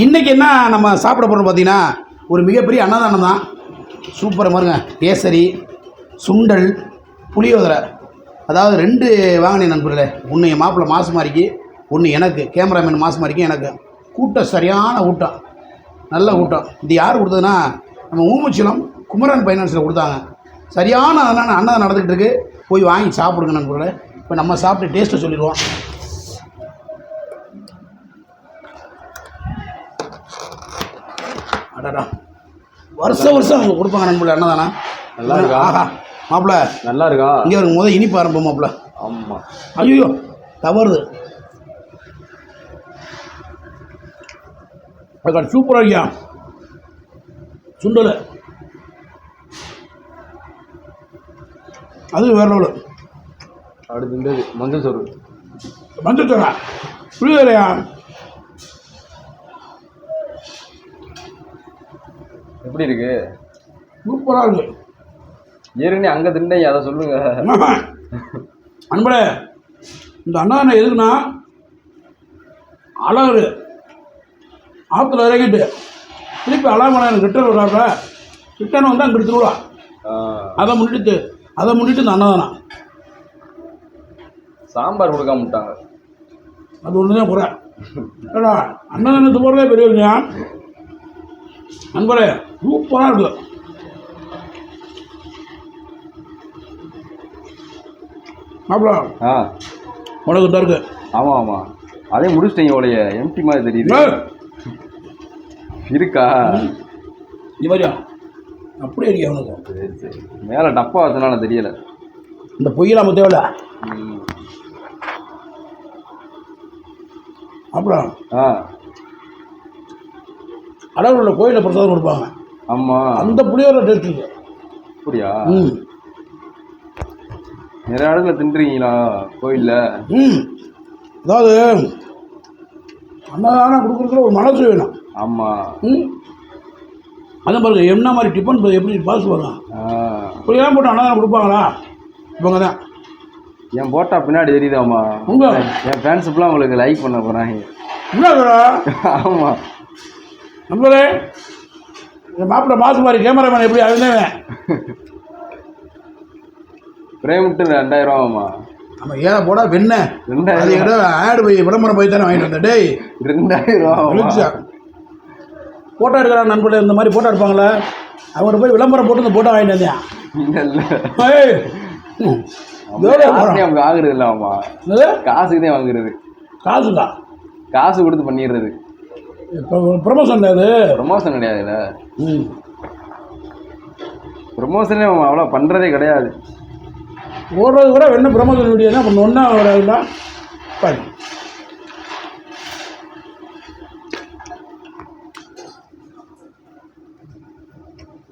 இன்றைக்கி என்ன நம்ம சாப்பிட போகிறோம் பார்த்தீங்கன்னா ஒரு மிகப்பெரிய அன்னதானம் தான். சூப்பராக பாருங்க, கேசரி, சுண்டல், புளியோதரை. அதாவது 2 வாங்கினேன் நண்பர்களே. ஒன்று என் மாப்பிள்ளை மாசு மாதிரிக்கு, ஒன்று எனக்கு கேமராமேன் மாசு மாதிரிக்கு. எனக்கு கூட்டம் சரியான கூட்டம், நல்ல கூட்டம். இது யார் கொடுத்ததுன்னா நம்ம ஊமுச்சிலம் குமரன் ஃபைனான்ஸில் கொடுத்தாங்க. சரியான அன்னதானம் நடந்துக்கிட்டு இருக்கு. போய் வாங்கி சாப்பிடுங்க நண்பர்களே. இப்போ நம்ம சாப்பிட்டு டேஸ்ட்டை சொல்லிடுவோம். அடடா, வருஷம் அவங்க கொடுப்பாங்க நண்பர்களே அன்னதானம். நல்லா இருக்கா? ஆஹா மாப்பிள்ள நல்லா இருக்கா? இங்கே ஒரு முதல் இனிப்பு ஆரம்பம் மாப்பிள்ள. ஆமாம். ஐயோ தவறுது. அதுக்கான சூப்பராக இருக்கியா சுண்டல், அது வேற லெவலு. அடுத்து இந்த மஞ்சள் சோறு. மஞ்சள் சோறா? புரியுதுலையா? எப்படி இருக்கு? சூப்பராக இருக்கு. ஏற்கனவே அங்கே திண்டீங்க, அதை சொல்லுங்க. அன்படே, இந்த அன்னதானம் எதுக்குன்னா அழகு ஆற்றுல இறங்கிட்டு திருப்பி அழகமலை ரிட்டர்ன் வர்றாருல, ரிட்டர்ன் வந்து அங்கே திருவிழா. அதை முன்னிட்டு இந்த அன்னதானம். சாம்பார் கொடுக்காம விட்டாங்க, அது ஒன்று தான் குறை. ஏடா அன்னதானத்து போகிறதே பெரிய விஷயம். நண்பரே சூப்பராக இருக்கு. மாப்பிள உனக்கு தான் இருக்கு. ஆமாம் ஆமாம், அதே முடிச்சிட்டீங்க. உடைய எம்டி மாதிரி தெரியுது. இருக்கா இது மாதிரியா? அப்படியே இருக்கா உனக்கு? சரி சரி, மேலே டப்பா வச்சனால தெரியலை. இந்த பொய்யலாம தேவையில்ல. அப்புறம் அழகுள்ள கோயிலில் பிரசாதம் கொடுப்பாங்க. ஆமாம், அந்த புளியோட டேஸ்ட் இருக்கு. அப்படியா? நிறைய இடத்துல தின்றுறீங்களா கோயிலில்? அதாவது அன்னதானம் கொடுக்குறதுல ஒரு மனசு வேணும். ஆமாம். அதே பாருங்க, என்ன மாதிரி டிஃபன் எப்படி பாசுவாங்க இப்படியெல்லாம் போட்டு அன்னதானம் கொடுப்பாங்களா? இவங்க தான். என் போட்டா பின்னாடி தெரியுதாம்மா? உங்கள் என் ஃபேன்ஸ் ஃபுல்லாக உங்களுக்கு லைக் பண்ண போகிறாங்க. என்ன? ஆமாம் நம்பரே, என் மாப்பிள்ள மாசு மாதிரி கேமராமேன் எப்படி அழுந்தேன். பிரேமிட்டு 2000 ரூபாம்மா. நம்ம ஏன் போடா வெண்ண 2000 ஆடு போய் விளம்பரம் போய் தானே வாங்கிட்டு வந்தேன். டேய் 2000 ரூபா போட்டோ எடுக்கிறான் நண்பர்களே. இந்த மாதிரி போட்டோ எடுப்பாங்களே, அவங்க போய் விளம்பரம் போட்டு இந்த போட்டோ வாங்கிட்டு வந்தேன். வாங்குறது இல்லாமா, காசுக்கு தான் வாங்குறது. காசுக்கா? காசு கொடுத்து பண்ணிடுறது. இப்போ ப்ரமோஷன் அது ப்ரமோஷன் கிடையாதுல்ல. ப்ரமோஷனே அவ்வளோ பண்ணுறதே கிடையாது. ஓடுறது கூட என்ன ப்ரமோஷன் வீடியோ தான் பண்ண ஒன்றா வராதுல்ல. பாரு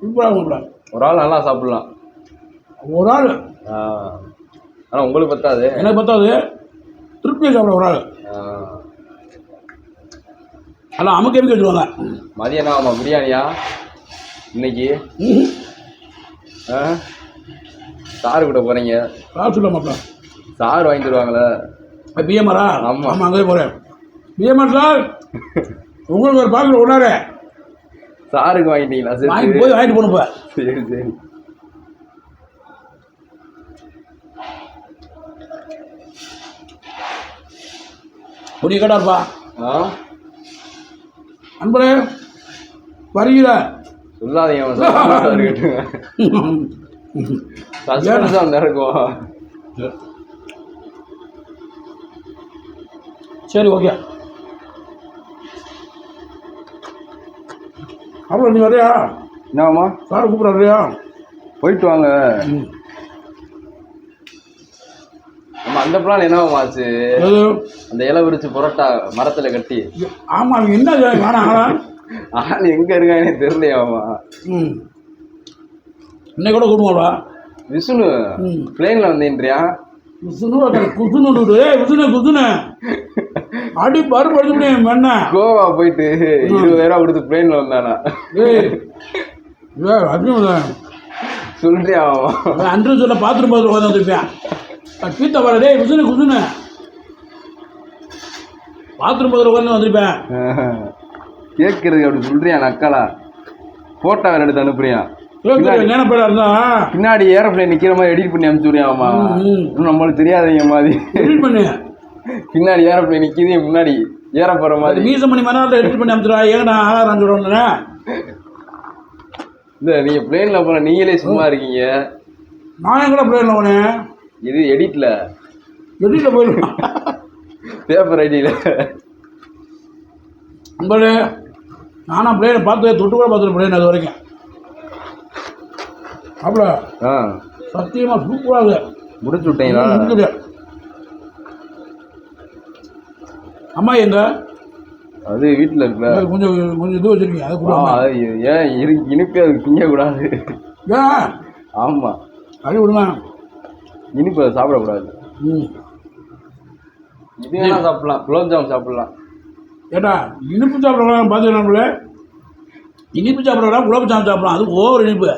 சூப்பராக. ஒரு ஆள் நல்லா சாப்பிட்லாம். ஒரு ஆள் ஆனால் உங்களுக்கு பத்தாது, எனக்கு பத்தாது. திருப்தியாக சாப்பிட ஒரு ஆள். அதெல்லாம் அமுக்க எதுக்கு வச்சுருவாங்க. மதியம் ஆமாம் பிரியாணியா இன்னைக்கு? சாரு கூட போகிறீங்க? காசு இல்லை மாப்பிள. சார் வாங்கி தருவாங்களே பிஎம்ஆரா? ஆமாம் ஆமாம், அங்கே போகிறேன். பிஎம்ஆர் சார் உங்களுக்கு ஒரு பாக்கில் விடாரு. சாருக்கு வாங்கிட்டீங்களா? சரி, வாங்கிட்டு போய் வாங்கிட்டு போகணும். இப்போ சரி சரி. பொடி கேட்டார்ப்பா. அன்பரே வருகிற சொல்லாதீங்க, இருக்கும். சரி ஓகே. அப்புறம் நீ வரையா? என்னம்மா சார் கூப்பிட்றியா? போயிட்டு வாங்க. நம்ம அந்த பிளான் என்னவாமா ஆச்சு? அந்த இலை விரிச்சு புரோட்டா மரத்துல கட்டி. ஆமா, அவங்க என்ன வேணாம். ஆள் எங்க இருக்காங்கன்னே தெரியலையாமா. இன்னைக்கு கூட கூப்பிடுவாடா விஷ்ணு. பிளேன்ல வந்தேன்றியா? விஷ்ணு குசுனு குசுனு அடி பருப்பு அடிச்சு முடியும். என்ன கோவா போயிட்டு 20,000 கொடுத்து பிளேன்ல வந்தானா? சொல்றியா? அன்று சொல்ல பாத்ரூம் வந்துருப்பேன். பீத்த வர டே குசுனு குசுனு பாத்ரூம் பக்கத்தில் உட்காந்து வந்திருப்பேன். கேட்கறதுக்கு அப்படி சொல்றியா நக்கலா? போட்டோ வேற எடுத்து அனுப்புறியா? பேரா இருந்தா பின்னாடி ஏரோப்ளேன் நிக்கிற மாதிரி எடிட் பண்ணி அனுப்பிச்சுடுறியாமா? இன்னும் நம்மளுக்கு தெரியாதீங்க மாதிரி எடிட் பண்ணு. பின்னாடி ஏரோப்ளேன் நிக்கிது, முன்னாடி ஏற போற மாதிரி மீசம் பண்ணி மறுநாள் எடிட் பண்ணி அனுப்பிச்சுடா. ஏன்னா ஆகாரம் சொல்றேன். இல்ல நீங்க பிளேன்ல போன நீங்களே சும்மா இருக்கீங்க. நான் எங்கட பிளேன்ல போனேன்? இது எடிட்ல போயிடலாம். பேப்பர் ஐடியில நண்பர்களே, நானா பிளேனை பார்த்து தொட்டு கூட பார்த்துட்டு பிளேன் அது வரைக்கும். அப்பல சத்தியமா சூப்பராக முடிச்சு விட்டீங்களா? அம்மா எங்க? அது வீட்டுல இருக்குல்ல. கொஞ்சம் கொஞ்சம் இது வச்சிருக்கீங்க, அது கூட ஏன் இனிப்பு அது திங்க கூடாது. ஏன்? ஆமா, அது விடுங்க. இனிப்பு அதை சாப்பிடக்கூடாது. இது வேணா சாப்பிடலாம், குலோப்ஜாம் சாப்பிடலாம். ஏட்டா இனிப்பு சாப்பிடலாம் பார்த்துக்கலாம்ல. இனிப்பு சாப்பிடலாம், குலோப்ஜாம் சாப்பிடலாம், அது ஓவர் இனிப்பு.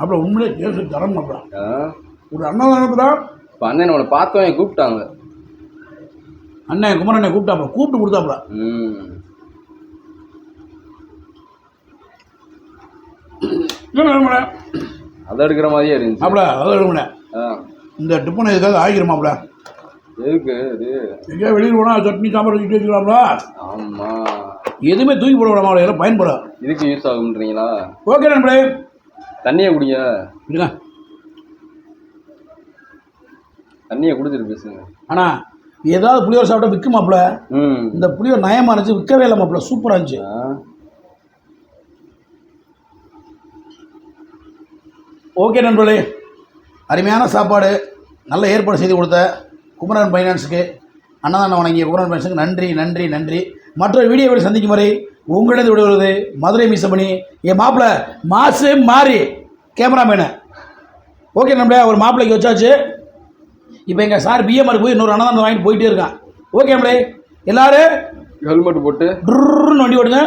அப்புறம் உண்மையிலே டேஸ்ட் தரம். அப்புறம் ஒரு அண்ணன் தான் இப்போ அண்ணன் உன்னை பார்த்தவங்க கூப்பிட்டாங்க. அண்ணன் குமரண்ணை கூப்பிட்டாப்பா, கூப்பிட்டு கொடுத்தாப்பா. அதை எடுக்கிற மாதிரியே இருந்துச்சு. அப்பல அதை எடுக்க இந்த டிஃபன் எதுக்காக ஆகிருமாப்ல? எதுக்கு இது? எங்கேயா வெளியில் போனால் சட்னி சாம்பார் வச்சுட்டு வச்சுக்கலாம்ல. ஆமா, எதுவுமே தூக்கி போட விடாம எல்லாம் பயன்படும். இதுக்கு யூஸ் ஆகுன்றீங்களா? ஓகே நண்பரே, தண்ணியை குடிங்க. விடுங்க, தண்ணியை குடிச்சிட்டு பேசுங்க. ஆனா ஏதாவது புளியோர் சாப்பிட்டா விற்க மாப்பிள. இந்த புளியோர் நயமா இருந்துச்சு, விற்கவே இல்லை மாப்பிள, சூப்பரா இருந்துச்சு. ஓகே நண்பர்களே, அருமையான சாப்பாடு நல்ல ஏற்பாடு செய்து கொடுத்த குமரன் ஃபைனான்ஸுக்கு, அன்னதானம் வழங்கிய குமரன் ஃபைனான்ஸுக்கு நன்றி நன்றி நன்றி. மற்ற வீடியோவில் சந்திக்கும் வரை உங்களிடம் விடுவது மதுரை மீசமணி, என் மாப்பிள்ள மாசு மாறி கேமராமேனு. ஓகே நண்பர்களே, ஒரு மாப்பிள்ளைக்கு வச்சாச்சு. இப்போ எங்கள் சார் பிஎம்ஆர் போய் இன்னொரு அன்னதானம் வாங்கிட்டு போயிட்டே இருக்கான். ஓகே நண்பர்களே, எல்லாரும் ஹெல்மெட் போட்டு வண்டி ஓடுங்க.